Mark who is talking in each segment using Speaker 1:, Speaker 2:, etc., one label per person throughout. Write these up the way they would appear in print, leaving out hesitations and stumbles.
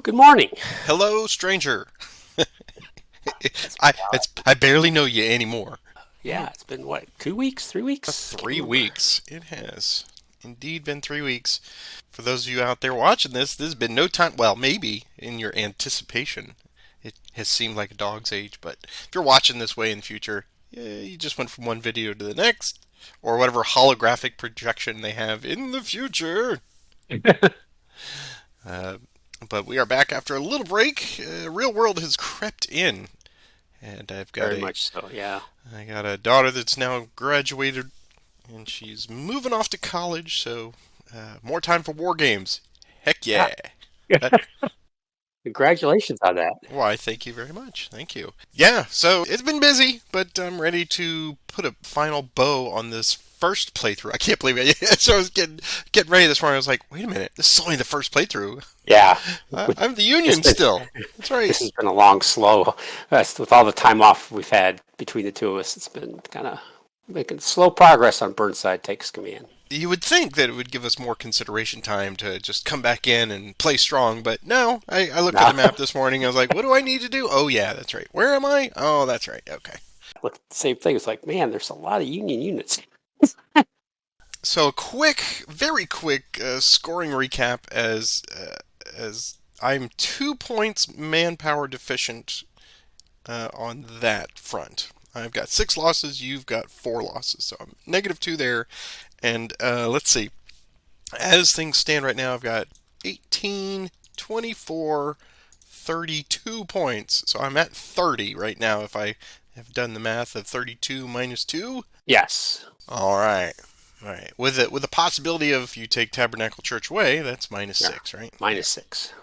Speaker 1: Good morning.
Speaker 2: Hello, stranger.
Speaker 1: It's been,
Speaker 2: I barely know you anymore.
Speaker 1: yeah, it's been what, 2 weeks, 3 weeks? Can't remember.3
Speaker 2: weeks. It has indeed been 3 weeks. For those of you out there watching this has been no time. Well, maybe in your anticipation, it has seemed like a dog's age. But if you're watching this way in the future, yeah, you just went from one video to the next, or whatever holographic projection they have in the future. Uh, but we are back after a little break. Real world has crept in, and
Speaker 1: Very much so, yeah.
Speaker 2: I got a daughter that's now graduated, and she's moving off to college. So more time for war games. Heck
Speaker 1: Ah,
Speaker 2: yeah! That,
Speaker 1: congratulations on that.
Speaker 2: why? Thank you very much. Thank you. Yeah. So it's been busy, but I'm ready to put a final bow on this first playthrough. I can't believe it. So I was getting ready this morning. I was like, wait a minute, this is only the first playthrough.
Speaker 1: Yeah,
Speaker 2: I'm the
Speaker 1: it's
Speaker 2: Union
Speaker 1: been,
Speaker 2: still. That's right.
Speaker 1: this has been a long, slow, with all the time off we've had between the two of us, it's been kind of making slow progress on Burnside Takes Command.
Speaker 2: You would think that it would give us more consideration time to just come back in and play strong, but no. I looked at
Speaker 1: Nah,
Speaker 2: the map this morning. I was like, what do I need to do? Oh, yeah, that's right. Where am I? Oh, that's right. Okay.
Speaker 1: look, same thing. It's like, man, there's a lot of Union units.
Speaker 2: So, very quick scoring recap as I'm 2 points manpower deficient on that front. I've got 6 losses. You've got 4 losses. So I'm -2 there. And let's see. As things stand right now, I've got 18, 24, 32 points. So I'm at 30 right now if I have done the math of 32 minus 2.
Speaker 1: Yes.
Speaker 2: All right. All right. With the possibility of you take Tabernacle Church away, that's minus
Speaker 1: Yeah.
Speaker 2: 6, right?
Speaker 1: -6.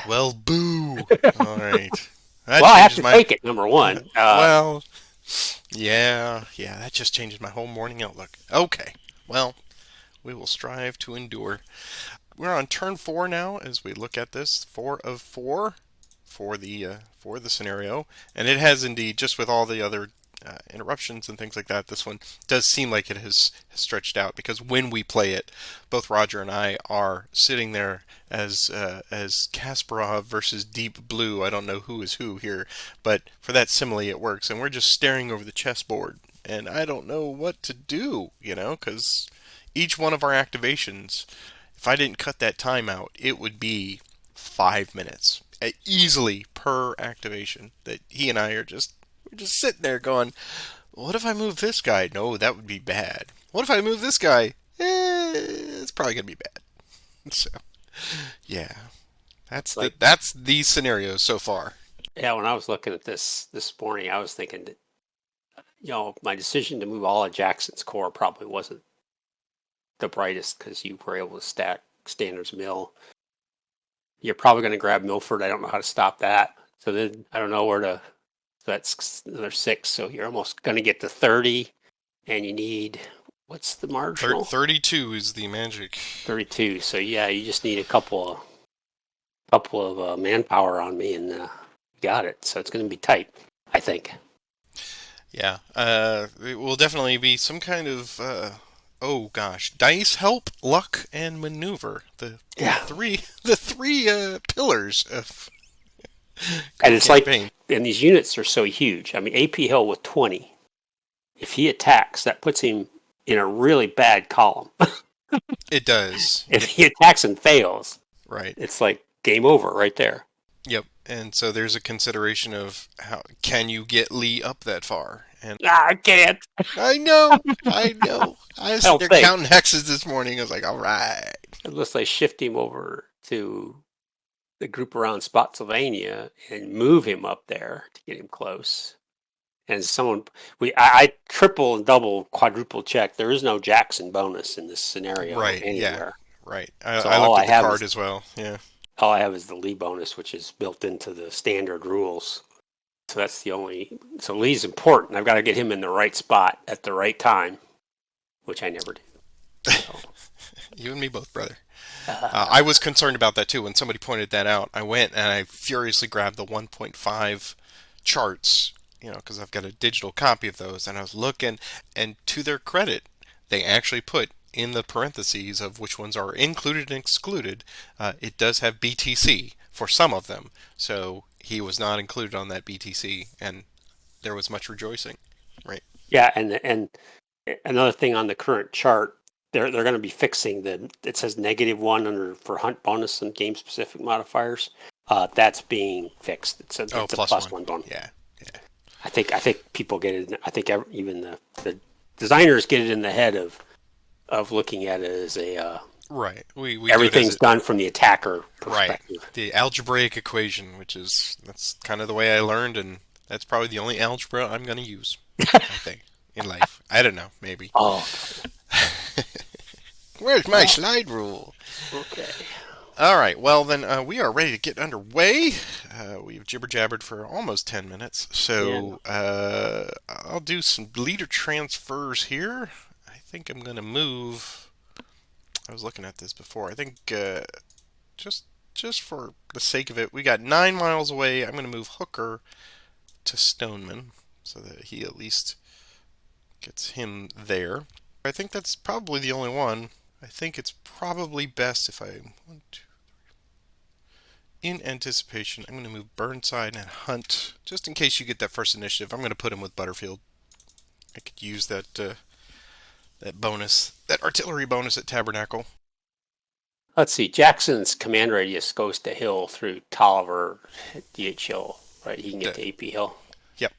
Speaker 2: Well, boo. All right. That
Speaker 1: Well, I have
Speaker 2: changes
Speaker 1: to
Speaker 2: my
Speaker 1: take it, number one.
Speaker 2: well, yeah, that just changes my whole morning outlook. Okay. Well, we will strive to endure. We're on turn 4 now as we look at this. 4 of 4 for the scenario, and it has indeed, just with all the other interruptions and things like that, this one does seem like it has stretched out, because when we play it, both Roger and I are sitting there as Kasparov versus Deep Blue. I don't know who is who here, but for that simile it works, and we're just staring over the chessboard, and I don't know what to do, because each one of our activations, if I didn't cut that time out, it would be 5 minutes easily per activation. That he and I we're just sitting there going, what if I move this guy? No, that would be bad. What if I move this guy? It's probably gonna be bad. So yeah,
Speaker 1: Like,
Speaker 2: that's the scenario so far.
Speaker 1: yeah, when I was looking at this morning, I was thinking that, my decision to move all of Jackson's core probably wasn't the brightest because you were able to stack Standard's Mill. You're probably going to grab Milford. I don't know how to stop that. So then I don't know where to. So that's another 6. So you're almost going to get to 30, and you need, what's the marginal?
Speaker 2: 32 is the magic.
Speaker 1: 32. So yeah, you just need a couple of manpower on me, and you got it. So it's going to be tight, I think.
Speaker 2: Yeah, it will definitely be some kind of oh gosh, dice, help, luck, and maneuver. The
Speaker 1: Yeah,
Speaker 2: the three pillars of
Speaker 1: and
Speaker 2: the
Speaker 1: it's like,
Speaker 2: campaign.
Speaker 1: and these units are so huge. I mean, AP Hill with 20. If he attacks, that puts him in a really bad column.
Speaker 2: It does.
Speaker 1: If he attacks and fails,
Speaker 2: Right.
Speaker 1: it's like game over right there.
Speaker 2: Yep. And so there's a consideration of how can you get Lee up that far? And
Speaker 1: Ah, I can't.
Speaker 2: I know, I know. I was
Speaker 1: I
Speaker 2: sitting
Speaker 1: don't
Speaker 2: there
Speaker 1: think.
Speaker 2: counting hexes this morning. I was like, all right.
Speaker 1: Unless I shift him over to the group around Spotsylvania and move him up there to get him close. And I triple and double quadruple check. There is no Jackson bonus in this scenario
Speaker 2: Right. Yeah.
Speaker 1: anywhere.
Speaker 2: Right.
Speaker 1: So
Speaker 2: I looked at the card as well. Yeah.
Speaker 1: all I have is the Lee bonus, which is built into the standard rules. So that's the only. So Lee's important. I've got to get him in the right spot at the right time, which I never do. So,
Speaker 2: You and me both, brother.
Speaker 1: uh,
Speaker 2: I was concerned about that too. When somebody pointed that out, I went and I furiously grabbed the 1.5 charts, because I've got a digital copy of those, and I was looking, and to their credit, they actually put in the parentheses of which ones are included and excluded, it does have BTC for some of them. So he was not included on that BTC, and there was much rejoicing, right?
Speaker 1: Yeah, and another thing on the current chart, they're going to be fixing it says -1 under for hunt bonus and game specific modifiers. That's being fixed.
Speaker 2: Oh,
Speaker 1: It's a
Speaker 2: plus
Speaker 1: plus
Speaker 2: one.
Speaker 1: one bonus.
Speaker 2: Yeah, yeah.
Speaker 1: I think people get it. I think even the designers get it in the head of looking at it as a
Speaker 2: Right. We do it as
Speaker 1: everything's done from the attacker
Speaker 2: right.
Speaker 1: perspective.
Speaker 2: The algebraic equation, that's kind of the way I learned, and that's probably the only algebra I'm going to use, I think, in life. I don't know, maybe.
Speaker 1: Oh,
Speaker 2: Where's my slide rule?
Speaker 1: okay.
Speaker 2: All right, well then we are ready to get underway. We've jibber jabbered for almost 10 minutes, so I'll do some leader transfers here. I think I'm going to move. I was looking at this before. I think just for the sake of it, we got 9 miles away. I'm going to move Hooker to Stoneman so that he at least gets him there. I think that's probably the only one. I think it's probably best if I in anticipation, I'm going to move Burnside and Hunt just in case you get that first initiative. I'm going to put him with Butterfield. I could use that that bonus, that artillery bonus at Tabernacle.
Speaker 1: Let's see. Jackson's command radius goes to Hill through Tolliver, DH Hill, right? He can get to AP Hill.
Speaker 2: Yep.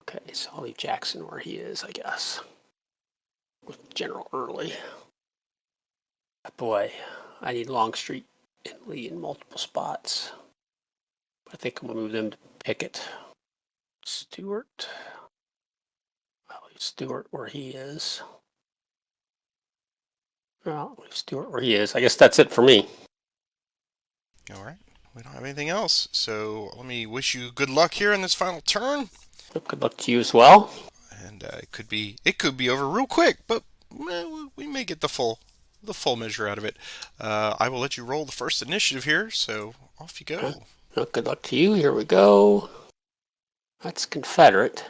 Speaker 1: Okay, so I'll leave Jackson where he is, I guess, with General Early. Boy, I need Longstreet and Lee in multiple spots. I think I'm going to move them to Pickett. Stewart. I'll leave Stewart where he is. Well, I'll leave Stewart where he is. I guess that's it for me.
Speaker 2: All right. We don't have anything else. So let me wish you good luck here in this final turn.
Speaker 1: Good luck to you as well.
Speaker 2: And it could be over real quick, but we may get the full measure out of it. I will let you roll the first initiative here. So off you go.
Speaker 1: Well, good luck to you. Here we go. That's Confederate.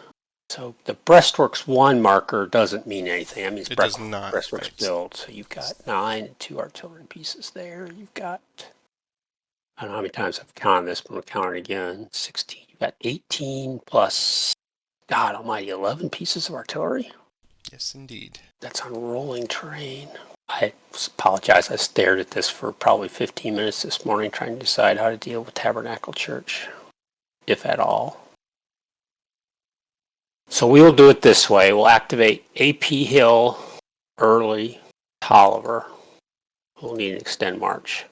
Speaker 1: So the breastworks 1 marker doesn't mean anything. That means
Speaker 2: It does not.
Speaker 1: breastworks build. So you've got 9 and 2 artillery pieces there. You've got, I don't know how many times I've counted this, but we'll count it again. 16. You've got 18 plus, God almighty, 11 pieces of artillery.
Speaker 2: Yes, indeed.
Speaker 1: That's on rolling terrain. I apologize. I stared at this for probably 15 minutes this morning trying to decide how to deal with Tabernacle Church, if at all. So we will do it this way. We'll activate AP Hill, Early, Tolliver. We'll need an extend march.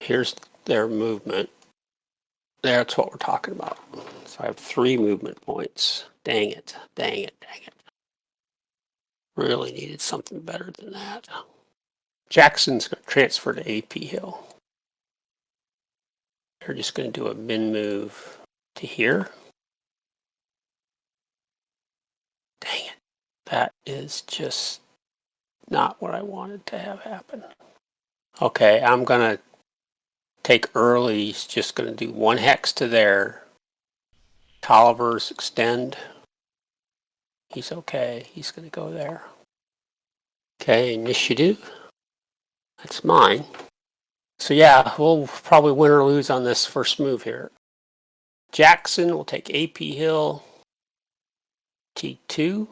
Speaker 1: Here's their movement. That's what we're talking about. So I have 3 movement points. Dang it. Really needed something better than that. Jackson's going to transfer to AP Hill. They're just going to do a min move to here. Dang it. That is just not what I wanted to have happen. Okay, I'm going to take Early. He's just going to do 1 hex to there. Tolliver's extend. He's okay. He's going to go there. Okay, initiative. That's mine. So yeah, we'll probably win or lose on this first move here. Jackson will take AP Hill, T2,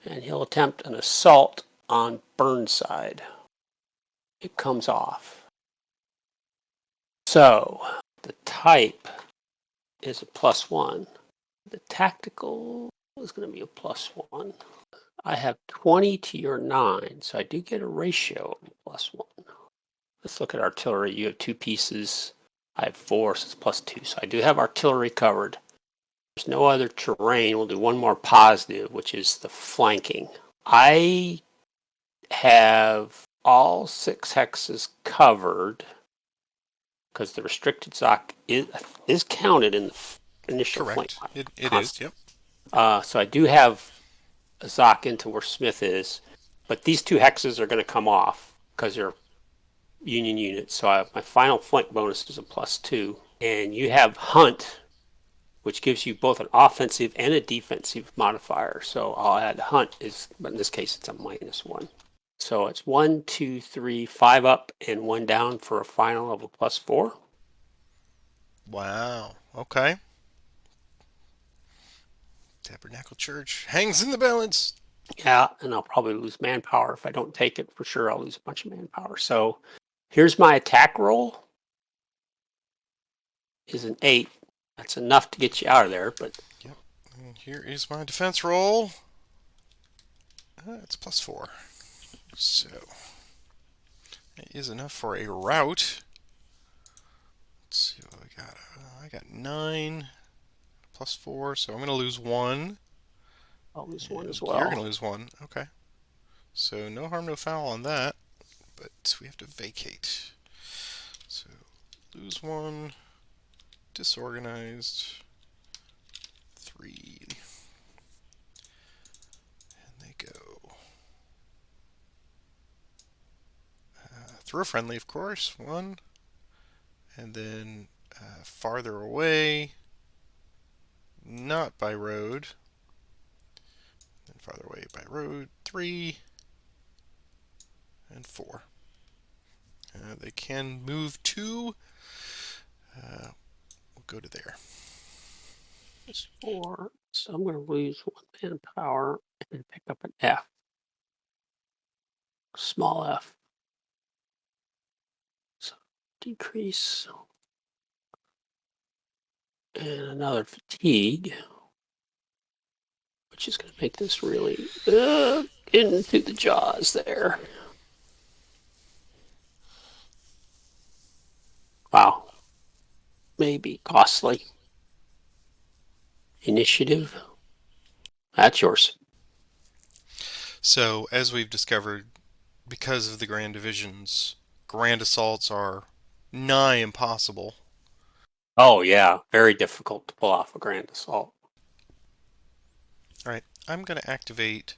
Speaker 1: and he'll attempt an assault on Burnside. It comes off. So the type is a +1. The tactical is going to be a +1. I have 20 to your 9, so I do get a ratio of +1. Let's look at artillery. You have 2 pieces. I have 4, so it's +2. So I do have artillery covered. There's no other terrain. We'll do one more positive, which is the flanking. I have all 6 hexes covered because the restricted ZOC is counted in the initial
Speaker 2: Correct.
Speaker 1: flank.
Speaker 2: It is, yep.
Speaker 1: So I do have a ZOC into where Smith is, but these 2 hexes are going to come off because they're Union units. So my final flank bonus is a +2. And you have Hunt, which gives you both an offensive and a defensive modifier. So I'll add Hunt, but in this case it's a -1. So it's 1, 2, 3, 5 up and 1 down for a final of a +4.
Speaker 2: Wow. Okay. Tabernacle Church hangs in the balance.
Speaker 1: Yeah, and I'll probably lose manpower. If I don't take it, for sure I'll lose a bunch of manpower. So here's my attack roll. Is an 8. That's enough to get you out of there, but
Speaker 2: Yep. And here is my defense roll. It's +4. So it is enough for a rout. Let's see what we got. I got 9 +4, so I'm going to lose 1.
Speaker 1: I'll lose 1 as
Speaker 2: You're going to
Speaker 1: well.
Speaker 2: lose 1. Okay. So no harm, no foul on that. But we have to vacate. So lose 1. Disorganized. 3. And they go. Through a friendly, of course. 1. And then farther away. Not by road. Then farther away by road. 3. And 4. They can move 2. We'll go to there.
Speaker 1: It's 4. So I'm going to lose 1 manpower and then pick up an F. Small f. So decrease. And another fatigue, which is going to make this really into the jaws there. Wow. Maybe costly. Initiative. That's yours.
Speaker 2: So, as we've discovered, because of the grand divisions, grand assaults are nigh impossible.
Speaker 1: Oh, yeah. Very difficult to pull off a grand assault.
Speaker 2: All right, I'm going to activate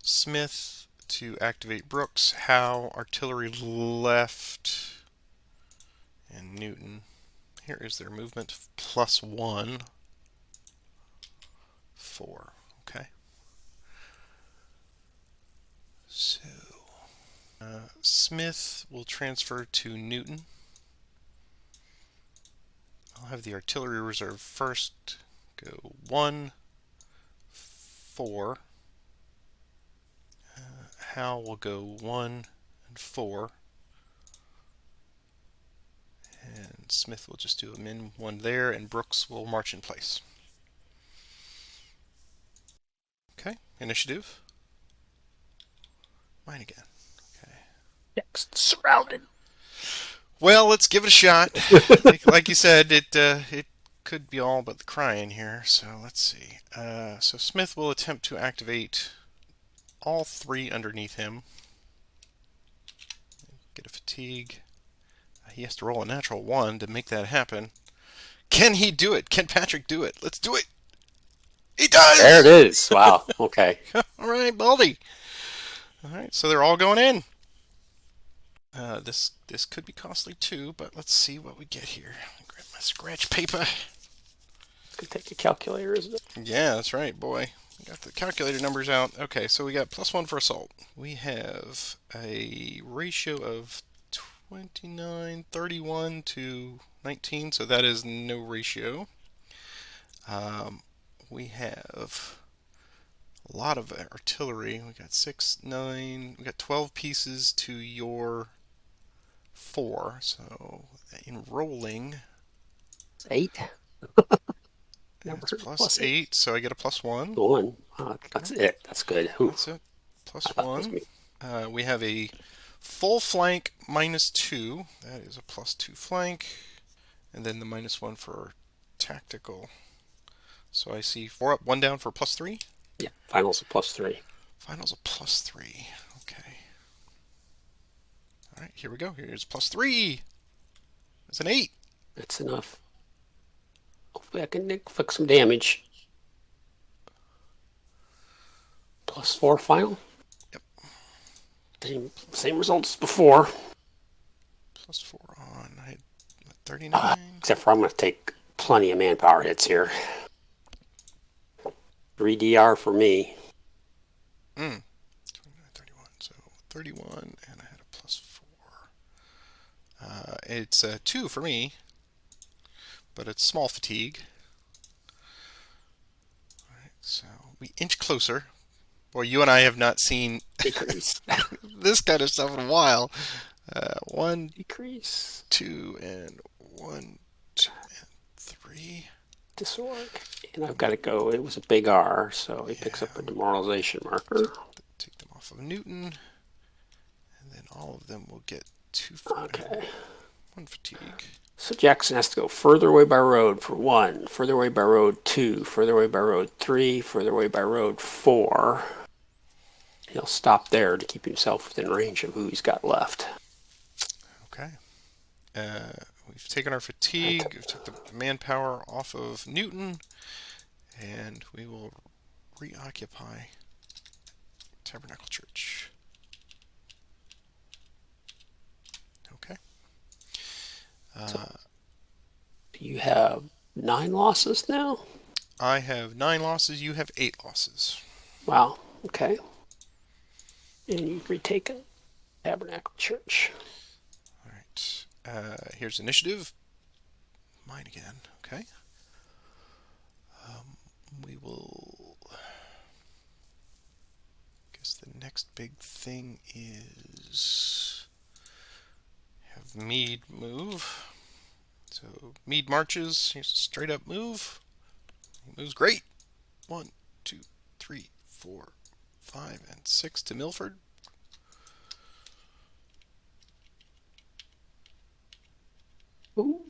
Speaker 2: Smith to activate Brooks, Howe, artillery left, and Newton. Here is their movement +1. 4. Okay. So, Smith will transfer to Newton. I'll have the artillery reserve first. Go 1, 4. Howe will go 1 and 4. And Smith will just do a min 1 there, and Brooks will march in place. Okay, initiative. Mine again. Okay.
Speaker 1: Next, surrounded.
Speaker 2: Well, let's give it a shot. Like you said, it could be all but the crying here. So let's see. So Smith will attempt to activate all 3 underneath him. Get a fatigue. He has to roll a natural 1 to make that happen. Can he do it? Can Patrick do it? Let's do it. He does!
Speaker 1: There it is. Wow. Okay.
Speaker 2: All right, Baldy. All right, so they're all going in. This could be costly too, but let's see what we get here. Grab my scratch paper.
Speaker 1: It's going to take a calculator, isn't it?
Speaker 2: Yeah, that's right, boy. We got the calculator numbers out. Okay, so we got +1 for assault. We have a ratio of 29, 31 to 19, so that is no ratio. We have a lot of artillery. We got 6, 9, we got 12 pieces to your 4. So in rolling,
Speaker 1: It's 8.
Speaker 2: it's +8, so I get a +1.
Speaker 1: 1. That's it. That's good. Ooh,
Speaker 2: That's it.
Speaker 1: I thought it was
Speaker 2: +1.
Speaker 1: me.
Speaker 2: We have a full flank -2. That is a +2 flank. And then the -1 for tactical. So I see 4 up, 1 down for +3.
Speaker 1: Yeah, finals a +3.
Speaker 2: Finals a +3. Okay. All right, here we go. Here's +3. It's an 8.
Speaker 1: That's enough. Hopefully I can inflict some damage. +4 final.
Speaker 2: Yep.
Speaker 1: Same results as before.
Speaker 2: +4 on. I had 39.
Speaker 1: Except for I'm going to take plenty of manpower hits here. 3 DR for me.
Speaker 2: 29, 31. So 31, and I had a +4. It's 2 for me, but it's small fatigue. All right, so we inch closer. Boy, you and I have not seen
Speaker 1: Decrease.
Speaker 2: this kind of stuff in a while. 1,
Speaker 1: Decrease.
Speaker 2: 2, and 1, 2, and 3.
Speaker 1: Disorg. And I've got to go. It was a big R, so he picks up a
Speaker 2: Yeah,
Speaker 1: demoralization marker.
Speaker 2: take them off of Newton, and then all of them will get 2
Speaker 1: Okay.
Speaker 2: 1 fatigue.
Speaker 1: So Jackson has to go further away by road for 1, further away by road 2, further away by road 3, further away by road 4. He'll stop there to keep himself within range of who he's got left.
Speaker 2: Okay. We've taken our fatigue, we've taken the manpower off of Newton, and we will reoccupy Tabernacle Church. Okay.
Speaker 1: So you have 9 losses now?
Speaker 2: I have 9 losses, you have 8 losses.
Speaker 1: Wow, okay. And you've retaken Tabernacle Church.
Speaker 2: All right. Here's initiative. Mine again. Okay. We will. Guess the next big thing is have Meade move. So Meade marches. Here's a straight up move. He moves great. 1, 2, 3, 4, 5, and 6 to Milford.
Speaker 1: Ooh.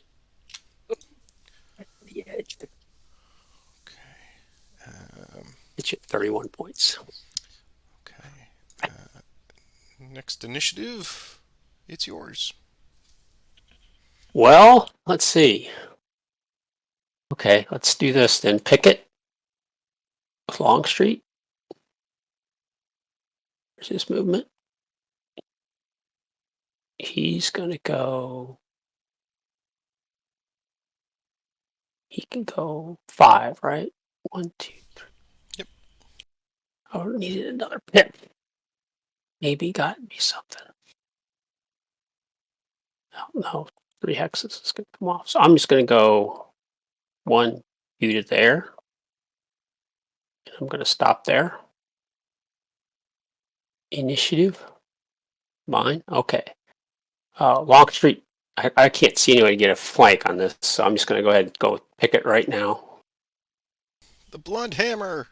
Speaker 1: The edge.
Speaker 2: Okay.
Speaker 1: It's at 31 points.
Speaker 2: Okay. Next initiative. It's yours.
Speaker 1: Well, let's see. Okay, let's do this then. Pickett with Longstreet. There's his movement. He's going to go. He can go 5, right? 1, 2, 3.
Speaker 2: Yep.
Speaker 1: Oh, needed another pick. Maybe got me something. No, 3 hexes is going to come off. So I'm just going to go 1 2 to there. And I'm going to stop there. Initiative. Mine. Okay. Longstreet. I can't see any way to get a flank on this, so I'm just going to go ahead and go with Pickett right now.
Speaker 2: The blunt hammer.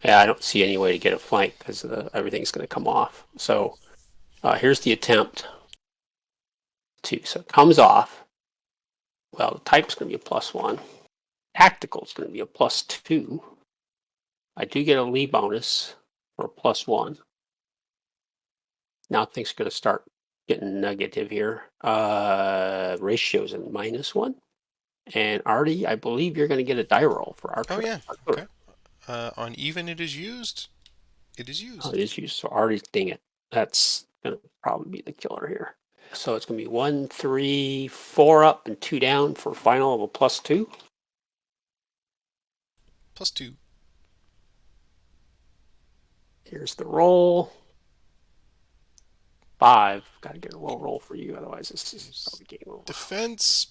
Speaker 1: Yeah, I don't see any way to get a flank because everything's going to come off. So here's the attempt. So it comes off. Well, the type's going to be a +1. Tactical is going to be a +2. I do get a Lee bonus for a +1. Now things are going to start getting negative here. Ratio's a -1. And Artie, I believe you're going to get a die roll for Archer.
Speaker 2: Oh yeah. Okay. On even it is used. It is used.
Speaker 1: Oh, it is used. So Artie's, dang it. That's going to probably be the killer here. So it's going to be 1, 3, 4 up and 2 down for a final of a +2.
Speaker 2: +2.
Speaker 1: Here's the roll. 5. Got to get a low roll for you, otherwise this is probably game over.
Speaker 2: Defense.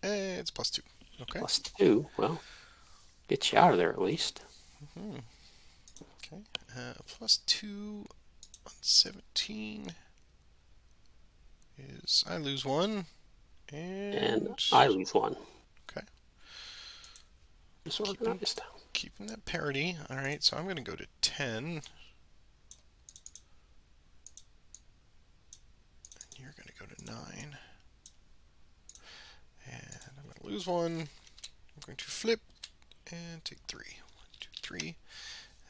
Speaker 2: It's +2. Okay.
Speaker 1: +2. Well, get you out of there at least.
Speaker 2: Mm-hmm. Okay. +2 on 17 is I lose 1.
Speaker 1: And I lose 1.
Speaker 2: Okay.
Speaker 1: Disorganized.
Speaker 2: Keeping that parity. All right, so I'm going to go to 10. And you're going to go to 9. And I'm going to lose 1. I'm going to flip and take 3. 1, 2, 3.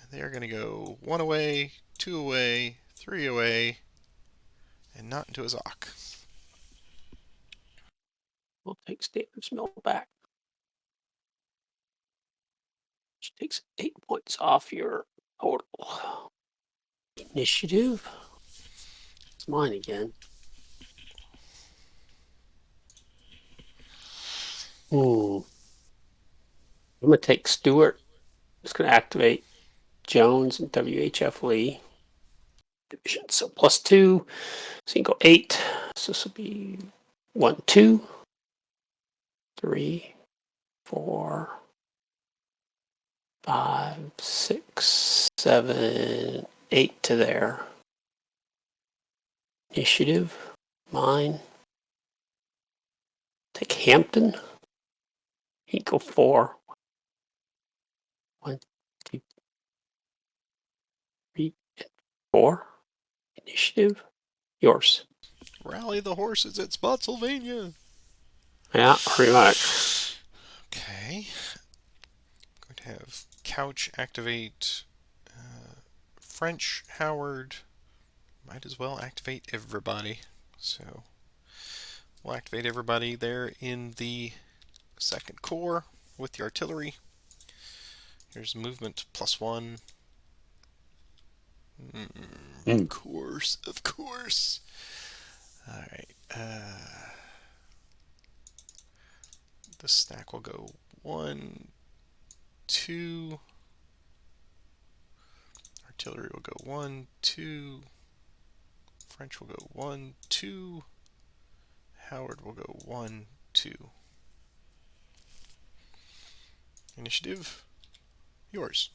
Speaker 2: And they are going to go 1 away, 2 away, 3 away, and not into a Zoc.
Speaker 1: We'll take Standard's Mill back. Which takes 8 points off your total. Initiative. It's mine again. I'm going to take Stewart. It's going to activate Jones and WHF Lee. division. So +2. So you can go 8. So this will be 1, 2, 3, 4, 5, 6, 7, 8 to there. Initiative, mine. Take Hampton. You go 4. 1, 2, 3, 4. Initiative, yours.
Speaker 2: Rally the horses at Spotsylvania.
Speaker 1: Yeah, pretty much.
Speaker 2: Okay. I'm going to have Couch activate French Howard. Might as well activate everybody. So we'll activate everybody there in the second corps with the artillery. Here's movement +1. Of course, of course. All right. The stack will go 1, 2. Artillery will go 1, 2. French will go 1, 2. Howard will go 1, 2. Initiative, yours.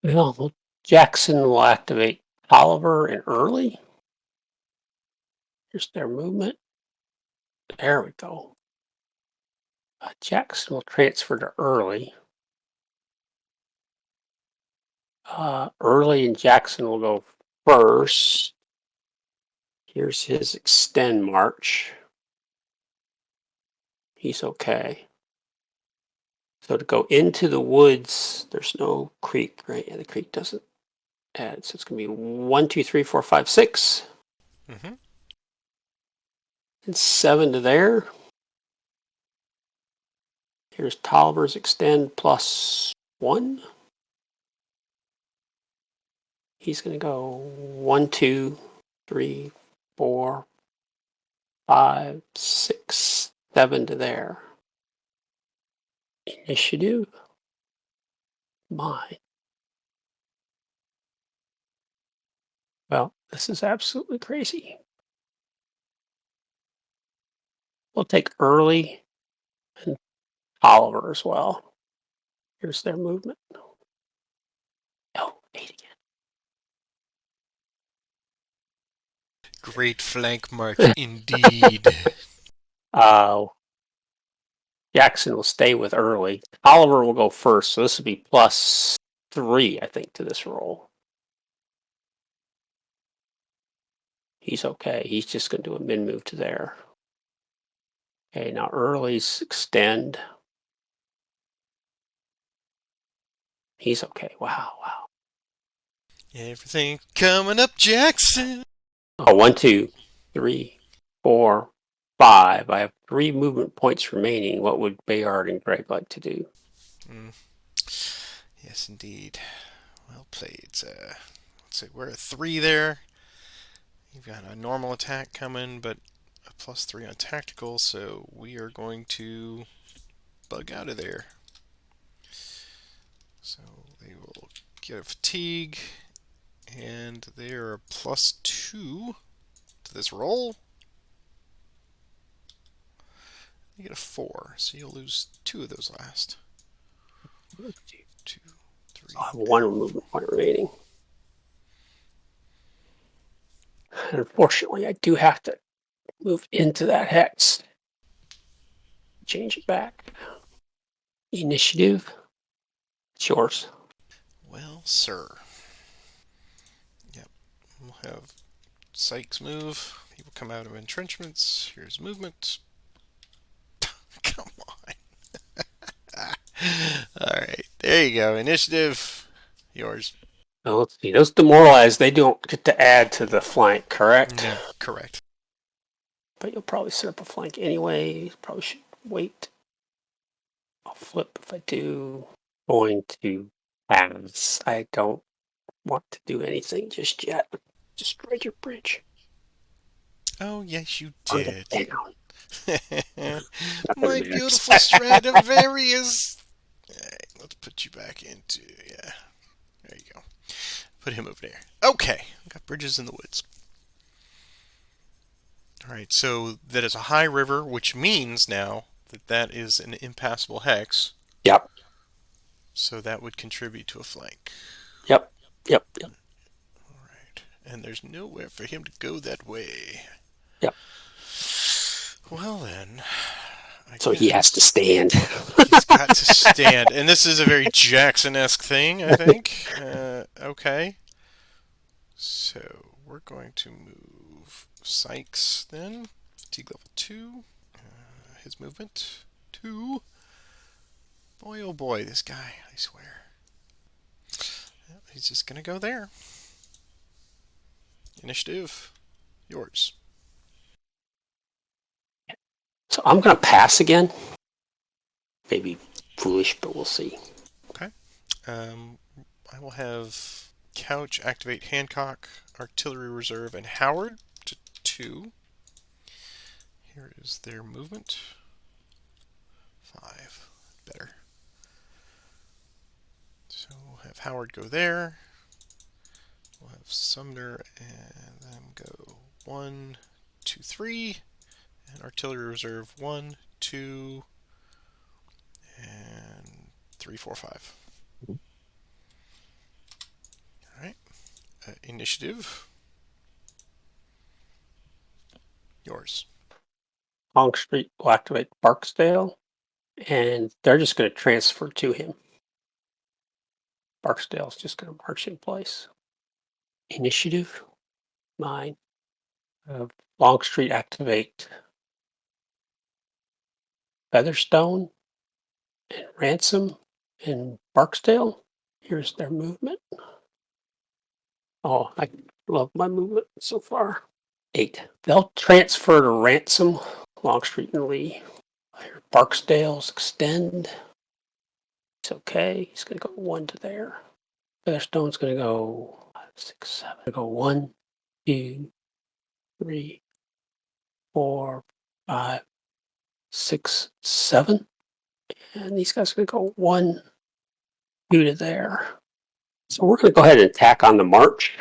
Speaker 1: Well, Jackson will activate Oliver and Early. Here's their movement. There we go. Jackson will transfer to Early. Early and Jackson will go first. Here's his extend march. He's okay. So to go into the woods, there's no creek, right? Yeah, the creek doesn't add. So it's going to be 1, 2, 3, 4, 5, 6.
Speaker 2: Mm-hmm.
Speaker 1: And 7 to there. Here's Tolliver's extend +1. He's going to go 1, 2, 3, 4, 5, 6, 7 to there. Initiative, mine. Well, this is absolutely crazy. We'll take Early and Oliver as well. Here's their movement. Oh, 8 again.
Speaker 2: Great flank march indeed.
Speaker 1: Jackson will stay with Early. Oliver will go first, so this will be +3, I think, to this roll. He's okay. He's just going to do a min move to there. Okay, now Early's extend. He's okay. Wow.
Speaker 2: Everything coming up, Jackson.
Speaker 1: Oh, 1, 2, 3, 4, 5. I have 3 movement points remaining. What would Bayard and Greg like to do?
Speaker 2: Yes, indeed. Well played. Let's see, we're at 3 there. You've got a normal attack coming, but a +3 on tactical, so we are going to bug out of there. So they will get a fatigue, and they are a +2 to this roll. You get a 4, so you'll lose 2 of those last. 2, 3.
Speaker 1: I have 1 movement point remaining. And unfortunately, I do have to move into that hex. Change it back. Initiative. It's yours.
Speaker 2: Well, sir. Yep. We'll have Sykes move. People come out of entrenchments. Here's movement. Come on. Alright, there you go. Initiative. Yours.
Speaker 1: Now let's see. Those demoralized, they don't get to add to the flank, correct?
Speaker 2: No, correct.
Speaker 1: But you'll probably set up a flank anyway. Probably should wait. I'll flip if I do. Going to pass. I don't want to do anything just yet. Destroy your bridge.
Speaker 2: Oh, yes, you
Speaker 1: On
Speaker 2: did.
Speaker 1: the down.
Speaker 2: My beautiful Stradivarius. Alright, let's put you back into, yeah. There you go. Put him over there. Okay, got bridges in the woods. All right, so that is a high river, which means now that that is an impassable hex.
Speaker 1: Yep.
Speaker 2: So that would contribute to a flank.
Speaker 1: Yep. Yep. Yep.
Speaker 2: All right, and there's nowhere for him to go that way.
Speaker 1: Yep.
Speaker 2: Well then, I
Speaker 1: So
Speaker 2: guess
Speaker 1: he has to stand.
Speaker 2: he's got to stand, and this is a very Jackson-esque thing, I think. Okay, so we're going to move Sykes then. Fatigue level 2. His movement 2. Boy, oh boy, this guy, I swear. Yep, he's just gonna go there. Initiative, yours.
Speaker 1: So I'm going to pass again. Maybe foolish, but we'll see.
Speaker 2: Okay. I will have Couch activate Hancock, Artillery Reserve, and Howard to 2. Here is their movement. 5. Better. So we'll have Howard go there. We'll have Sumner and them go 1, 2, 3. And Artillery Reserve 1, 2, and 3, 4, 5. Alright. Initiative. Yours.
Speaker 1: Longstreet will activate Barksdale, and they're just going to transfer to him. Barksdale's just going to march in place. Initiative, mine. Longstreet activate Featherstone and Ransom and Barksdale. Here's their movement. Oh, I love my movement so far. 8. They'll transfer to Ransom, Longstreet and Lee. Here, Barksdale's extend. It's okay. He's going to go 1 to there. Featherstone's going to go 5, 6, 7. Go 1, 2, 3, 4, 5, 6, 7. And these guys are going to go 1, 2 to there. So we're going to go ahead and attack on the march.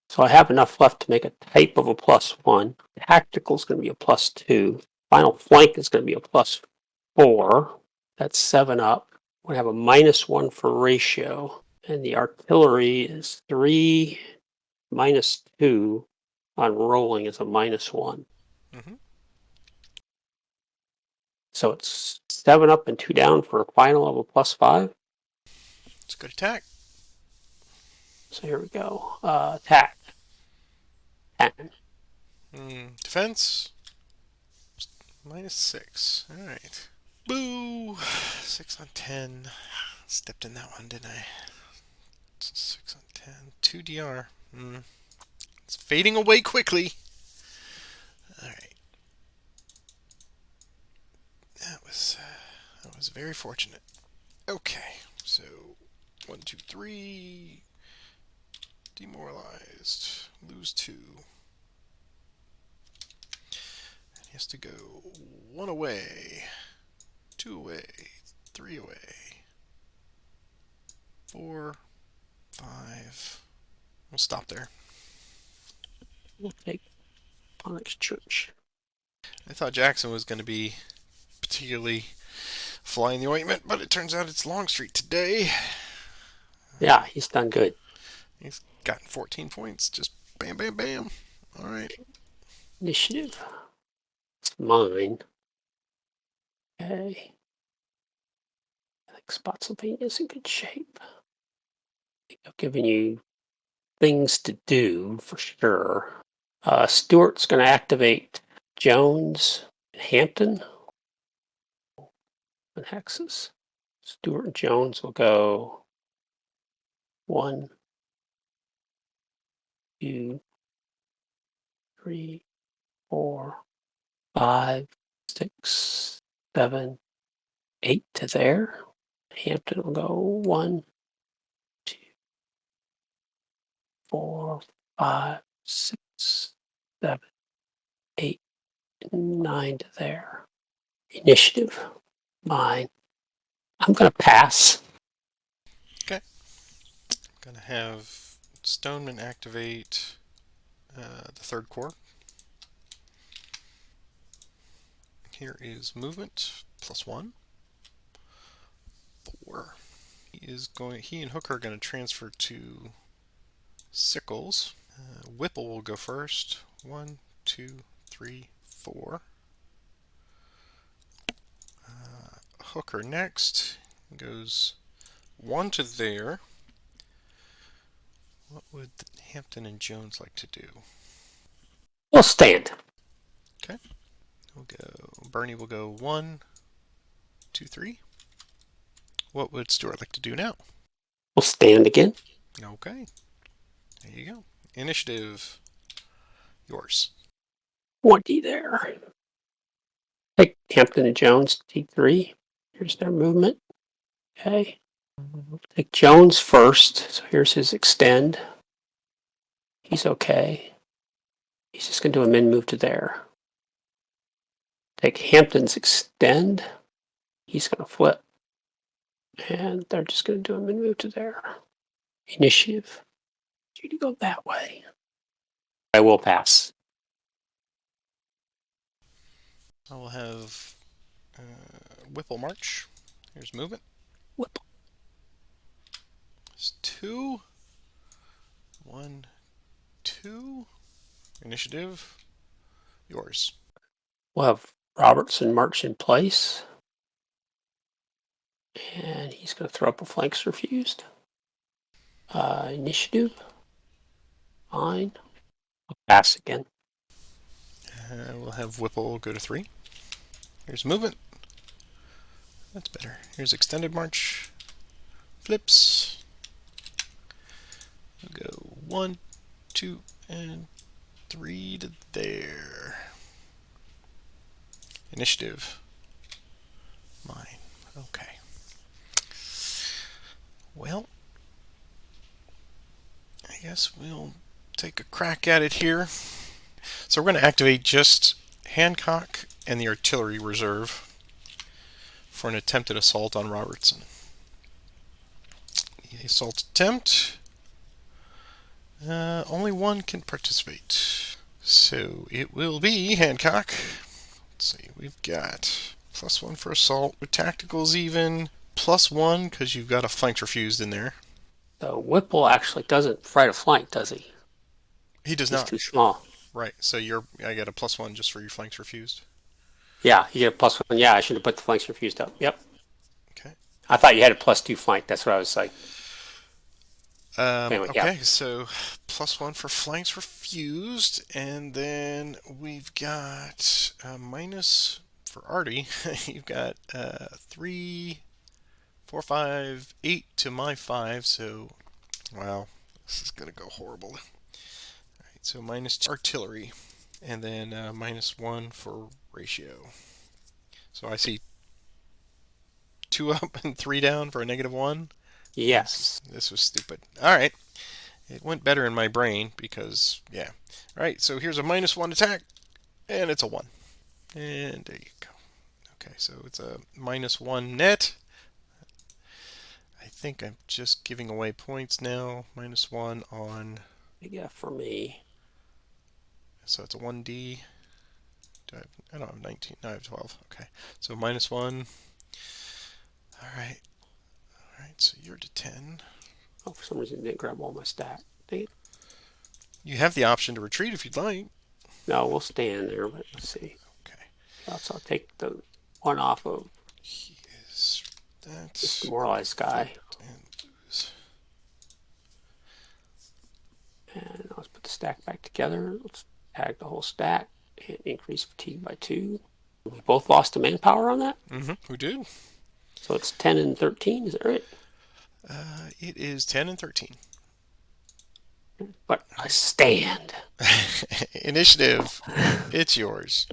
Speaker 1: So I have enough left to make a type of a +1. Tactical is going to be a +2. Final flank is going to be a +4. That's 7 up. We're going to have a -1 for ratio. And the artillery is 3 -2 on rolling is a -1.
Speaker 2: Mm-hmm.
Speaker 1: So it's 7 up and 2 down for a final of a +5.
Speaker 2: It's a good attack.
Speaker 1: So here we go. Attack. 10.
Speaker 2: Defense. -6. Alright. Boo! 6 on 10. Stepped in that one, didn't I? 6 on 10. 2 DR. It's fading away quickly. Alright. That was very fortunate. Okay, so 1, 2, 3. Demoralized. Lose 2. He has to go 1 away, 2 away, 3 away, 4, 5. We'll stop there.
Speaker 1: We'll take Onyx Church.
Speaker 2: I thought Jackson was going to be particularly flying the ointment, but it turns out it's Longstreet today.
Speaker 1: Yeah, he's done good.
Speaker 2: He's gotten 14 points. Just bam, bam, bam. All right.
Speaker 1: Initiative. It's mine. Okay. I think Spotsylvania's in good shape. I've given you things to do for sure. Stewart's going to activate Jones and Hampton and hexes. Stewart and Jones will go 1, 2, 3, 4, 5, 6, 7, 8 to there. Hampton will go 1, 2, 4, 5, 6, 7, 8, 9 to there. Initiative, mine. I'm going to pass.
Speaker 2: Okay. I'm going to have Stoneman activate the 3rd Corps. Here is movement, +1. 4. He and Hooker are going to transfer to Sickles. Whipple will go first. 1, 2, 3, 4. Hooker next. Goes 1 to there. What would Hampton and Jones like to do?
Speaker 1: We'll stand.
Speaker 2: Okay. Bernie will go 1, 2, 3. What would Stuart like to do now?
Speaker 1: We'll stand again.
Speaker 2: Okay. There you go. Initiative. Yours.
Speaker 1: 20 there. Take Hampton and Jones, T3. Here's their movement. Okay. Take Jones first. So here's his extend. He's okay. He's just going to do a min move to there. Take Hampton's extend. He's going to flip. And they're just going to do a min move to there. Initiative. You to go that way. I will pass.
Speaker 2: I will have Whipple march. Here's movement.
Speaker 1: Whipple.
Speaker 2: It's 2. 1, 2. Initiative. Yours.
Speaker 1: We'll have Robertson march in place. And he's going to throw up a flanks refused. Initiative. Fine. I'll pass again.
Speaker 2: We'll have Whipple go to 3. Here's movement. That's better. Here's extended march. Flips. We'll go 1, 2, and 3 to there. Initiative. Mine. Okay. Well, I guess we'll take a crack at it here. So we're going to activate just Hancock and the artillery reserve for an attempted assault on Robertson. The assault attempt. Only one can participate. So it will be Hancock. Let's see, we've got +1 for assault. With tacticals even. +1 because you've got a flank refused in there.
Speaker 1: So Whipple actually doesn't fight a flank, does he?
Speaker 2: He does
Speaker 1: He's
Speaker 2: not.
Speaker 1: too small.
Speaker 2: Right, so I get a +1 just for your flanks refused.
Speaker 1: Yeah, you get a +1. Yeah, I should have put the flanks refused up. Yep.
Speaker 2: Okay.
Speaker 1: I thought you had a +2 flank. That's what I was like. Anyway,
Speaker 2: Okay,
Speaker 1: yeah.
Speaker 2: so +1 for flanks refused, and then we've got minus for Artie. You've got 3, 4, 5, 8 to my 5. So, wow, this is gonna go horrible. All right, so -2 artillery, and then -1 for ratio. So I see 2 up and 3 down for a -1.
Speaker 1: Yes.
Speaker 2: This was stupid. All right. It went better in my brain because, yeah. All right, so here's a -1 attack, and it's a 1. And there you go. Okay, so it's a -1 net. I think I'm just giving away points now. -1 on...
Speaker 1: Big F for me.
Speaker 2: So it's a 1D. I don't have 19. No, I have 12. Okay, so -1. All right. All right, so you're to 10.
Speaker 1: Oh, for some reason it didn't grab all my stack. Dang it.
Speaker 2: You have the option to retreat if you'd like.
Speaker 1: No, we'll stand there, but let's see.
Speaker 2: Okay.
Speaker 1: So I'll take the one off of
Speaker 2: He is...
Speaker 1: this
Speaker 2: That's...
Speaker 1: demoralized guy.
Speaker 2: And lose.
Speaker 1: And let's put the stack back together. Let's tag the whole stack and increase fatigue by 2. We both lost a manpower on that.
Speaker 2: We did.
Speaker 1: So it's 10 and 13, is that right?
Speaker 2: It is 10 and 13.
Speaker 1: But I stand.
Speaker 2: Initiative. It's yours.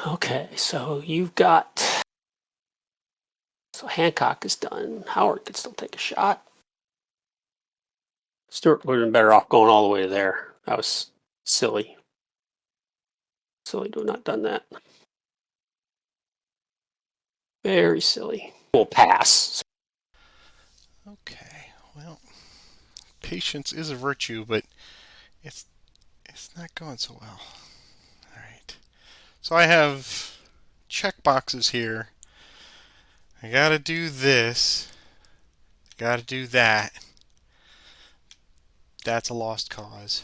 Speaker 1: Okay, so you've got... So Hancock is done. Howard could still take a shot. Stuart would have been better off going all the way to there. That was silly. Silly to have not done that. Very silly. We'll pass.
Speaker 2: Okay, well, Patience is a virtue, but it's not going so well. All right. So I have check boxes here. I gotta do this. Gotta do that. That's a lost cause.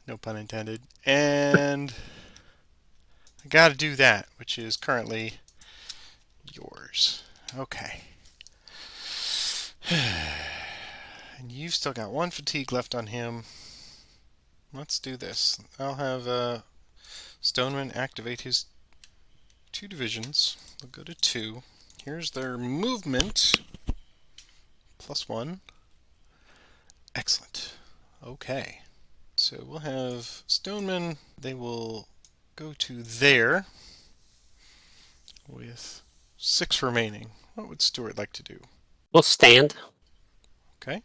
Speaker 2: No pun intended. And I gotta do that, which is currently yours. Okay. And you've still got one fatigue left on him. Let's do this. I'll have Stoneman activate his 2 divisions. We'll go to 2. Here's their movement. +1. Excellent. Okay. So we'll have Stoneman. They will go to there with 6 remaining. What would Stuart like to do?
Speaker 1: We'll stand.
Speaker 2: Okay.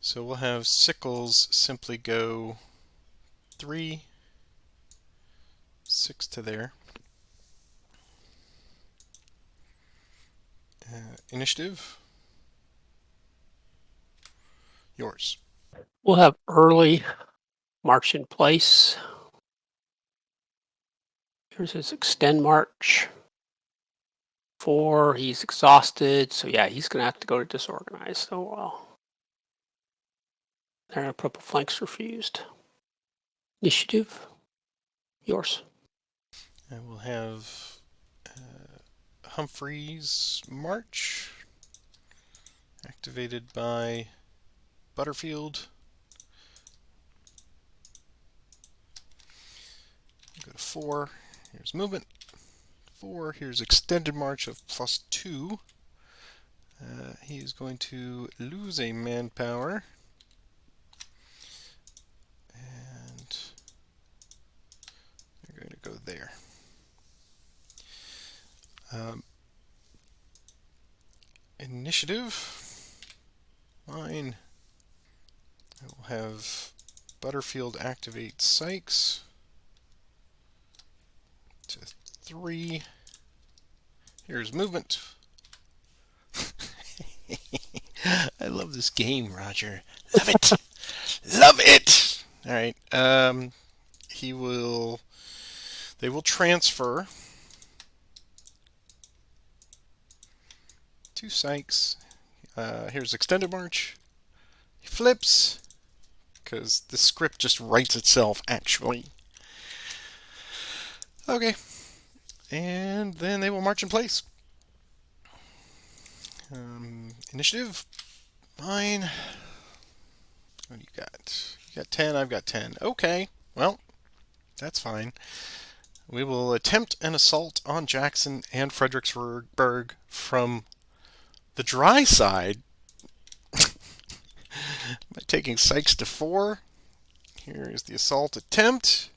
Speaker 2: So we'll have Sickles simply go 3, 6 to there. Initiative. Yours.
Speaker 1: We'll have early march in place. Here's his extend march. 4, he's exhausted, so yeah, he's gonna have to go to disorganized. So well. There are purple flanks refused. Initiative. Yours.
Speaker 2: And we'll have Humphrey's march activated by Butterfield. Go to 4. Here's movement. 4. Here's extended march of +2. He is going to lose a manpower. And they're going to go there. Initiative. Mine. I will have Butterfield activate Sykes to 3. Here's movement. I love this game, Roger. Love it. Love it. All right. They will transfer to Sykes. Here's extended march. He flips because the script just writes itself, actually. Okay. And then they will march in place. Initiative. Mine. What do you got? You got 10, I've got 10. Okay. Well, that's fine. We will attempt an assault on Jackson and Fredericksburg from the dry side by taking Sykes to 4. Here is the assault attempt.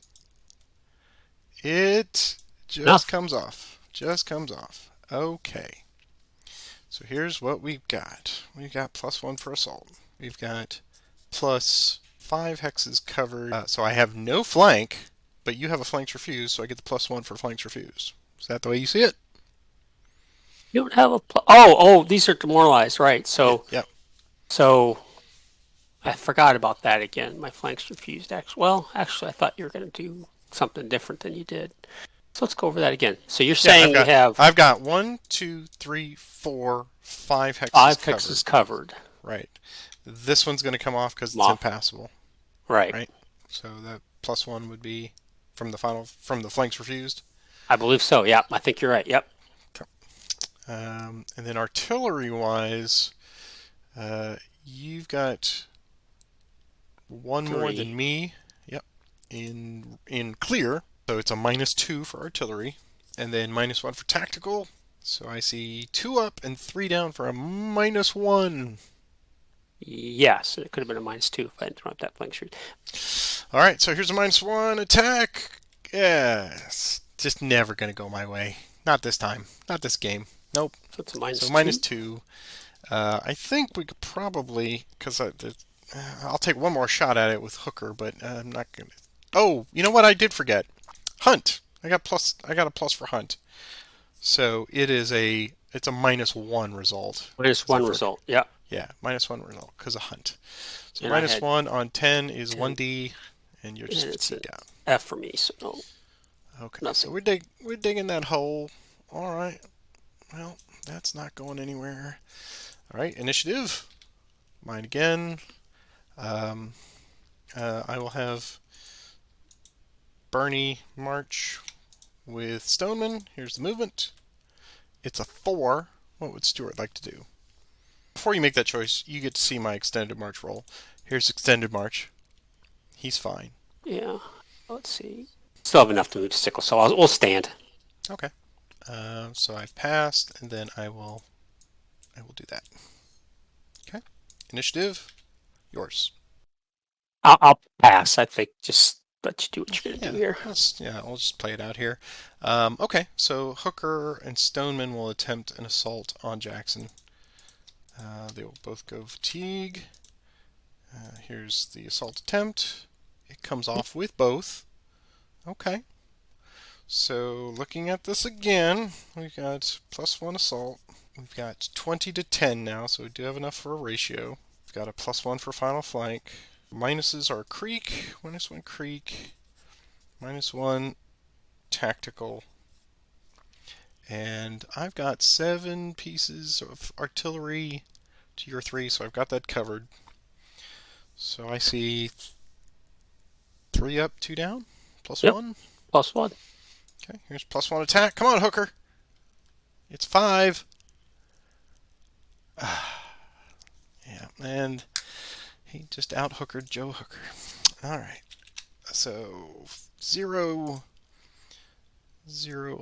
Speaker 2: It just comes off. Just comes off. Okay. So here's what we've got. We've got +1 for assault. We've got +5 hexes covered. So I have no flank, but you have a flanks refused, so I get the +1 for flanks refused. Is that the way you see it?
Speaker 1: You don't have a oh, these are demoralized, right? So
Speaker 2: Yep.
Speaker 1: So I forgot about that again. My flanks refused. Actually, I thought you were going to do something different than you did. So let's go over that again. So you're saying
Speaker 2: I've got 1, 2, 3, 4, 5 hexes
Speaker 1: 5 hexes covered.
Speaker 2: Right. This one's going to come off because it's impassable.
Speaker 1: Right.
Speaker 2: So that +1 would be from the flanks refused.
Speaker 1: I believe so. Yeah, I think you're right. Yep.
Speaker 2: Okay. And then artillery-wise, you've got 1 more than me. Yep. In clear. So it's a -2 for artillery, and then -1 for tactical. So I see 2 up and 3 down for a -1.
Speaker 1: Yes, it could have been a -2 if I didn't throw up that flank shoot.
Speaker 2: All right, so here's a -1 attack. Yes, just never going to go my way. Not this time. Not this game. Nope.
Speaker 1: So it's a -2.
Speaker 2: So -2. I think we could probably, because I'll take one more shot at it with Hooker, but I'm not going to. Oh, you know what I did forget? Hunt. I got a plus for Hunt. So it is a it's a -1 result.
Speaker 1: Minus
Speaker 2: Is that
Speaker 1: one
Speaker 2: for
Speaker 1: result. Yeah.
Speaker 2: Yeah, -1 result because of hunt. So
Speaker 1: And I
Speaker 2: minus
Speaker 1: had
Speaker 2: one on 10 is
Speaker 1: 10,
Speaker 2: 1d, and you're
Speaker 1: and
Speaker 2: just
Speaker 1: it's an
Speaker 2: fatigued out.
Speaker 1: F for me, so no,
Speaker 2: Okay, so
Speaker 1: nothing.
Speaker 2: we're digging that hole. All right. Well, that's not going anywhere. All right, initiative. Mine again. Um, I will have Bernie march with Stoneman. Here's the movement. It's a 4. What would Stuart like to do? Before you make that choice, you get to see my extended march roll. Here's extended march. He's fine.
Speaker 1: Yeah. Let's see. Still have enough to move to sickle, so we'll stand.
Speaker 2: Okay. So I've passed, and then I will do that. Okay. Initiative, yours.
Speaker 1: I'll pass. I think just let you do what you're gonna
Speaker 2: Yeah,
Speaker 1: do here.
Speaker 2: I'll just play it out here. Okay, so Hooker and Stoneman will attempt an assault on Jackson. They will both go fatigue. Here's the assault attempt. It comes off with both. Okay. So looking at this again, we've got +1 assault. We've got 20 to 10 now, so we do have enough for a ratio. We've got a +1 for final flank. Minuses are creek, -1 creek, -1 tactical. And I've got 7 pieces of artillery to your 3, so I've got that covered. So I see 3 up, 2 down,
Speaker 1: Yep.
Speaker 2: +1.
Speaker 1: +1.
Speaker 2: Okay, here's +1 attack. Come on, Hooker. It's 5. Yeah, and he just out-hookered Joe Hooker. All right. So 0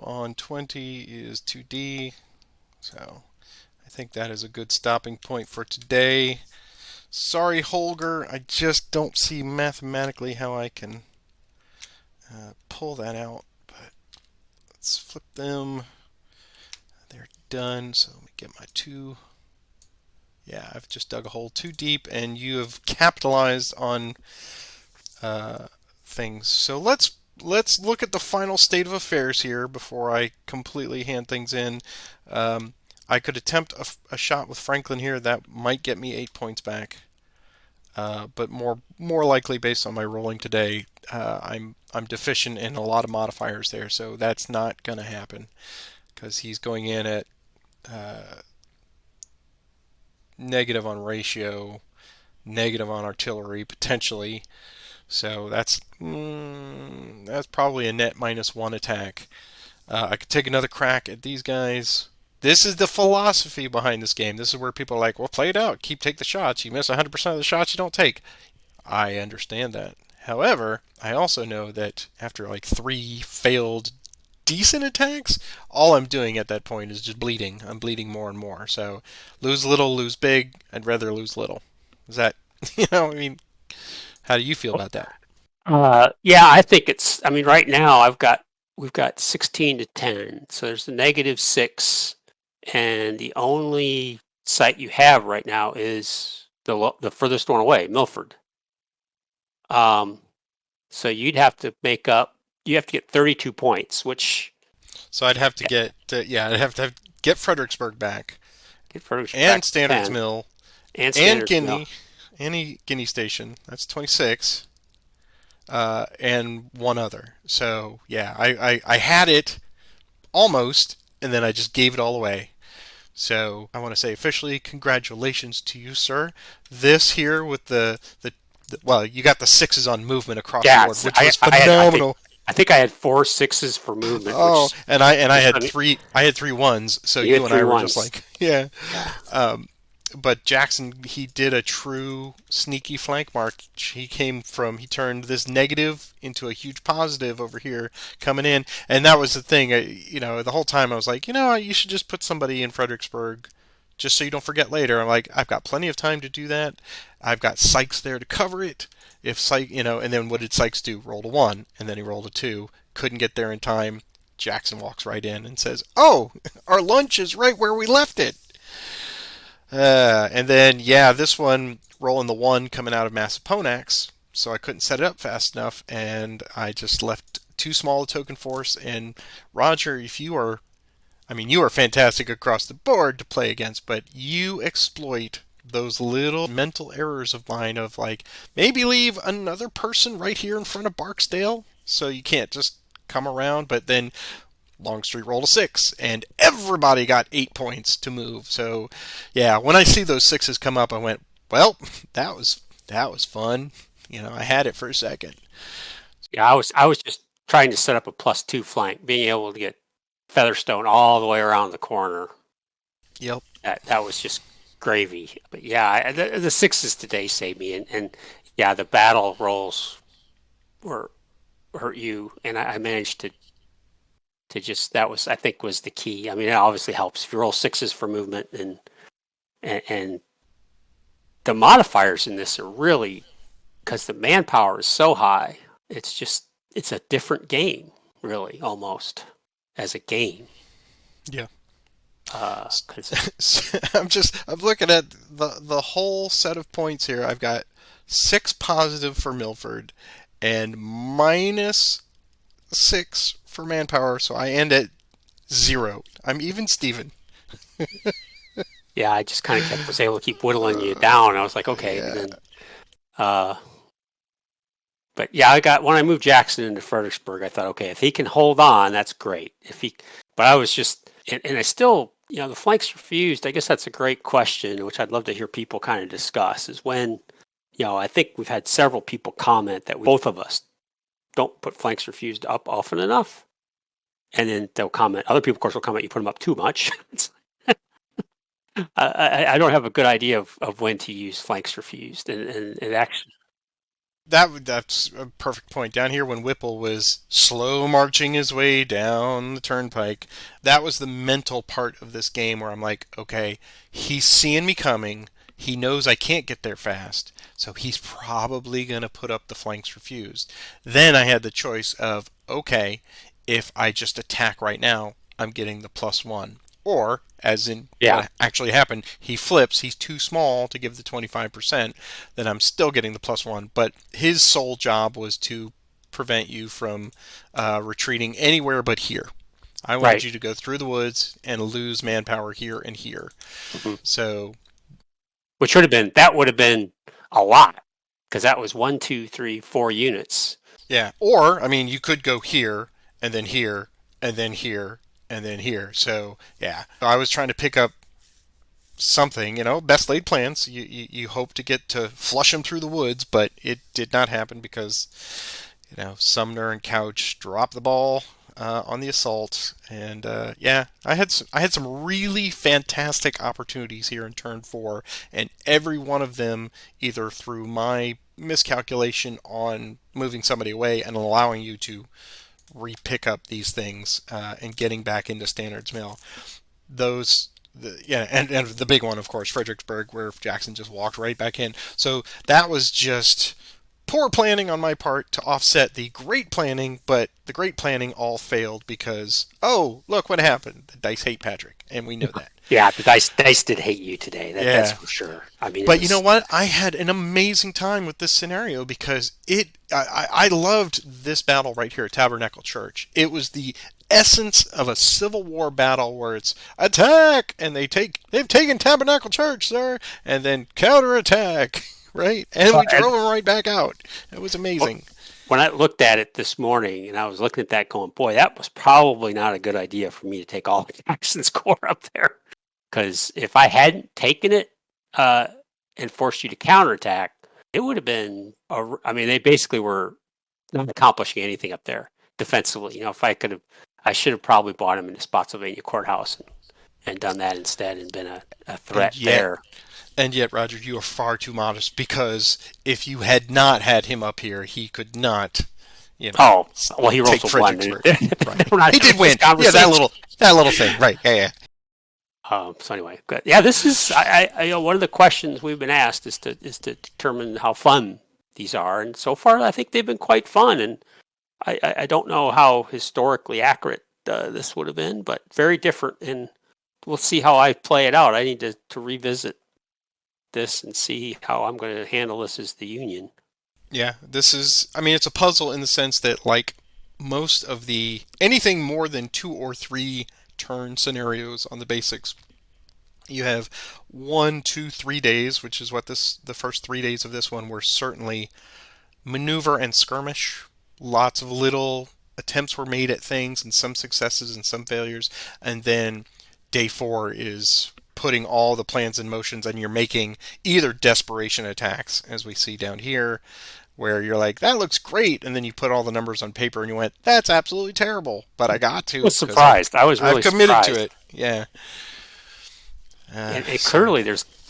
Speaker 2: on 20 is 2D. So I think that is a good stopping point for today. Sorry, Holger. I just don't see mathematically how I can pull that out. But let's flip them. They're done. So let me get my 2. Yeah, I've just dug a hole too deep, and you have capitalized on things. So let's look at the final state of affairs here before I completely hand things in. I could attempt a shot with Franklin here that might get me 8 points back, but more likely based on my rolling today, I'm deficient in a lot of modifiers there, so that's not going to happen because he's going in at negative on ratio, negative on artillery potentially. So that's probably a net -1 attack. I could take another crack at these guys. This is the philosophy behind this game. This is where people are like, well, play it out. Take the shots. You miss 100% of the shots you don't take. I understand that. However, I also know that after like 3 failed decent attacks, all I'm doing at that point is just bleeding. I'm bleeding more and more. So lose little, lose big. I'd rather lose little. Is that, I mean, how do you feel about that?
Speaker 1: Yeah, I think it's. I mean, right now we've got 16 to 10, so there's the -6, and the only site you have right now is the furthest one away, Milford. So you'd have to make up. You have to get 32 points, which
Speaker 2: So I'd have to I'd have to get Fredericksburg back,
Speaker 1: get Fredericksburg
Speaker 2: and
Speaker 1: back to
Speaker 2: Standards
Speaker 1: 10,
Speaker 2: Mill,
Speaker 1: and
Speaker 2: and
Speaker 1: Standards Mill.
Speaker 2: Guinea, any Guinea Station. That's 26, and one other. So yeah, I had it almost, and then I just gave it all away. So I want to say officially, congratulations to you, sir. This here with well, you got the 6s on movement across the
Speaker 1: Yeah,
Speaker 2: board, which
Speaker 1: I,
Speaker 2: was
Speaker 1: I had.
Speaker 2: phenomenal.
Speaker 1: I think I had 4 6s for movement,
Speaker 2: Oh,
Speaker 1: which
Speaker 2: and I
Speaker 1: is
Speaker 2: had
Speaker 1: funny.
Speaker 2: 3. I had 3 1s. So
Speaker 1: You
Speaker 2: you
Speaker 1: had
Speaker 2: and I
Speaker 1: three
Speaker 2: were just
Speaker 1: ones.
Speaker 2: like, yeah.
Speaker 1: Yeah.
Speaker 2: But Jackson, he did a true sneaky flank march. He turned this negative into a huge positive over here coming in, and that was the thing. The whole time I was like, you should just put somebody in Fredericksburg, just so you don't forget later. I'm like, I've got plenty of time to do that. I've got Sykes there to cover it. If Sykes, and then what did Sykes do? Rolled a 1, and then he rolled a 2. Couldn't get there in time. Jackson walks right in and says, "Oh, our lunch is right where we left it." And then, this one rolling the 1 coming out of Massaponax, so I couldn't set it up fast enough, and I just left too small a token force. And Roger, if you are I mean, you are fantastic across the board to play against, but you exploit those little mental errors of mine of like maybe leave another person right here in front of Barksdale so you can't just come around, but then Longstreet rolled a 6 and everybody got 8 points to move. So yeah, when I see those sixes come up, I went, well, that was fun. I had it for a second.
Speaker 1: Yeah, I was just trying to set up a +2 flank, being able to get Featherstone all the way around the corner.
Speaker 2: Yep.
Speaker 1: That was just gravy. But yeah, the sixes today saved me, and yeah, the battle rolls were hurt you, and I managed to just that was I think was the key. I mean, it obviously helps if you roll sixes for movement, and the modifiers in this are really because the manpower is so high. It's a different game, really, almost as a game.
Speaker 2: Yeah.
Speaker 1: 'Cause
Speaker 2: I'm looking at the whole set of points here. I've got 6 positive for Milford and -6 for manpower, so I end at 0. I'm even Steven.
Speaker 1: yeah, I just kind of was able to keep whittling you down. I was like, okay, and
Speaker 2: Yeah.
Speaker 1: then uh, but yeah, when I moved Jackson into Fredericksburg, I thought, okay, if he can hold on, that's great. But I was just, and I still, the flanks refused. I guess that's a great question, which I'd love to hear people kind of discuss. Is when, I think we've had several people comment that both of us don't put flanks refused up often enough, and then they'll comment. Other people, of course, will comment you put them up too much. I don't have a good idea of when to use flanks refused, and it actually.
Speaker 2: That's a perfect point. Down here, when Whipple was slow marching his way down the turnpike, that was the mental part of this game where I'm like, okay, he's seeing me coming. He knows I can't get there fast, so he's probably going to put up the flanks refused. Then I had the choice of, okay, if I just attack right now, I'm getting the +1. Or, as in
Speaker 1: Yeah,
Speaker 2: what actually happened, he flips, he's too small to give the 25%, then I'm still getting the +1. But his sole job was to prevent you from retreating anywhere but here. I wanted
Speaker 1: right.
Speaker 2: you to go through the woods and lose manpower here and here.
Speaker 1: Mhm.
Speaker 2: So,
Speaker 1: Which would have been a lot because that was 1, 2, 3, 4 units.
Speaker 2: yeah. Or, I mean, you could go here, and then here, and then here, and then here. So, yeah. I was trying to pick up something, best laid plans. You hope to get to flush him through the woods, but it did not happen because, Sumner and Couch dropped the ball on the assault, and yeah, I had some really fantastic opportunities here in turn 4, and every one of them either through my miscalculation on moving somebody away and allowing you to re-pick up these things and getting back into Standards Mill. Yeah, and the big one, of course, Fredericksburg, where Jackson just walked right back in. So that was just poor planning on my part to offset the great planning, but the great planning all failed because, oh, look what happened. The dice hate Patrick, and we know that.
Speaker 1: Yeah, the dice did hate you today. That's
Speaker 2: Yeah.
Speaker 1: for sure. I mean,
Speaker 2: But you know what? I had an amazing time with this scenario because I loved this battle right here at Tabernacle Church. It was the essence of a Civil War battle where it's attack and they've taken Tabernacle Church, sir, and then counterattack, right? And we drove them right back out. It was amazing.
Speaker 1: when I looked at it this morning and I was looking at that going, boy, that was probably not a good idea for me to take all of Jackson's core up there. Because if I hadn't taken it and forced you to counterattack, it would have been, I mean, they basically were not accomplishing anything up there defensively. If I could have, I should have probably bought him in the Spotsylvania courthouse and done that instead and been a threat
Speaker 2: And yet,
Speaker 1: there.
Speaker 2: and yet, Roger, you are far too modest because if you had not had him up here, he could not,
Speaker 1: Oh, well, he rolls
Speaker 2: take
Speaker 1: a 1.
Speaker 2: Fredericksburg.
Speaker 1: Right.
Speaker 2: Right. He did win. Yeah, that little thing. Right. Yeah, yeah.
Speaker 1: So anyway, good. Yeah, this is one of the questions we've been asked is to determine how fun these are, and so far I think they've been quite fun. And I don't know how historically accurate this would have been, but very different. And we'll see how I play it out. I need to revisit this and see how I'm going to handle this as the Union.
Speaker 2: Yeah, I mean, it's a puzzle in the sense that, like, most of anything more than 2 or 3 turn scenarios on the basics. You have 1, 2, 3 days, which is what the first 3 days of this one were certainly maneuver and skirmish. Lots of little attempts were made at things, and some successes and some failures. And then day 4 is putting all the plans in motions, and you're making either desperation attacks, as we see down here, where you're like, that looks great, and then you put all the numbers on paper and you went, that's absolutely terrible, but I got to.
Speaker 1: I was surprised. I was really
Speaker 2: I've committed
Speaker 1: surprised.
Speaker 2: to it. Yeah.
Speaker 1: And
Speaker 2: So
Speaker 1: clearly,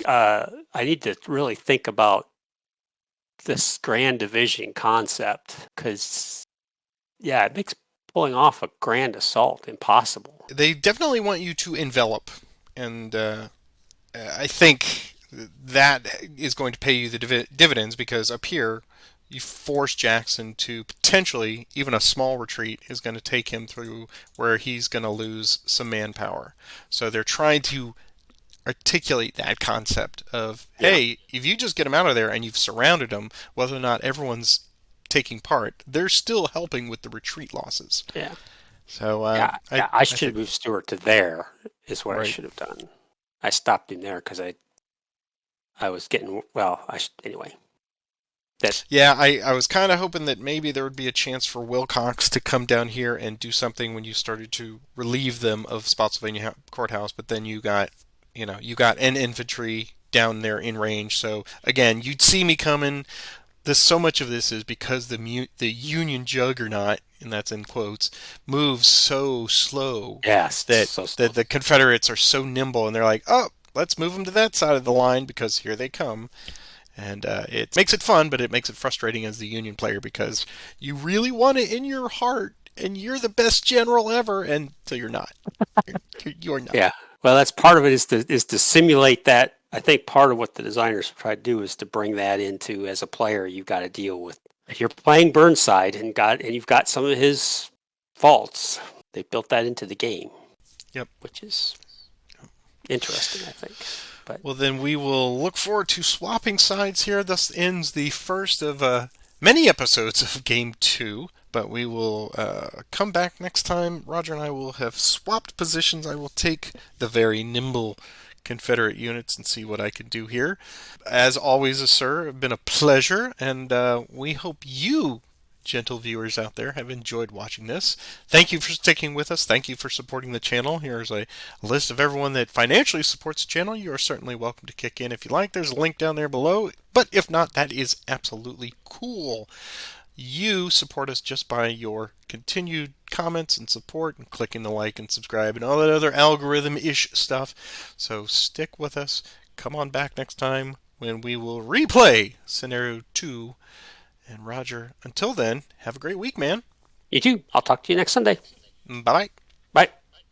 Speaker 1: I need to really think about this grand division concept because, yeah, it makes pulling off a grand assault impossible.
Speaker 2: they definitely want you to envelop, and I think that is going to pay you the dividends, because up here you force Jackson to potentially, even a small retreat is going to take him through where he's going to lose some manpower. So they're trying to articulate that concept of,
Speaker 1: Yeah,
Speaker 2: hey, if you just get them out of there and you've surrounded them, whether or not everyone's taking part, they're still helping with the retreat losses.
Speaker 1: yeah,
Speaker 2: So
Speaker 1: yeah,
Speaker 2: I
Speaker 1: yeah. I
Speaker 2: I
Speaker 1: should have
Speaker 2: think
Speaker 1: moved Stewart to there. Is what I
Speaker 2: right.
Speaker 1: should have done. I stopped him there because I was getting anyway. That
Speaker 2: Yeah, I was kind of hoping that maybe there would be a chance for Wilcox to come down here and do something when you started to relieve them of Spotsylvania Courthouse, but then you got an infantry down there in range. So again, you'd see me coming. So much of this is because the Union juggernaut, and that's in quotes, moves so slow
Speaker 1: yes,
Speaker 2: that
Speaker 1: so slow.
Speaker 2: the Confederates are so nimble, and they're like, oh, let's move them to that side of the line because here they come. And it makes it fun, but it makes it frustrating as the Union player, because you really want it in your heart, and you're the best general ever, and so you're not. You're not.
Speaker 1: Yeah. Well, that's part of it is to simulate that. I think part of what the designers try to do is to bring that into, as a player, you've got to deal with. If you're playing Burnside and you've got some of his faults, they built that into the game.
Speaker 2: Yep.
Speaker 1: Which is interesting, I think. But
Speaker 2: Well, then we will look forward to swapping sides here. Thus ends the first of many episodes of Game 2. But we will come back next time. Roger and I will have swapped positions. I will take the very nimble Confederate units and see what I can do here. As always, sir, it's been a pleasure, and we hope you, gentle viewers out there, have enjoyed watching this. Thank you for sticking with us. Thank you for supporting the channel. Here's a list of everyone that financially supports the channel. You are certainly welcome to kick in if you like. There's a link down there below. But if not, that is absolutely cool. You support us just by your continued comments and support and clicking the like and subscribe and all that other algorithm-ish stuff. So stick with us. Come on back next time when we will replay Scenario 2. And Roger, until then, have a great week, man.
Speaker 1: you too. I'll talk to you next Sunday.
Speaker 2: Bye-bye.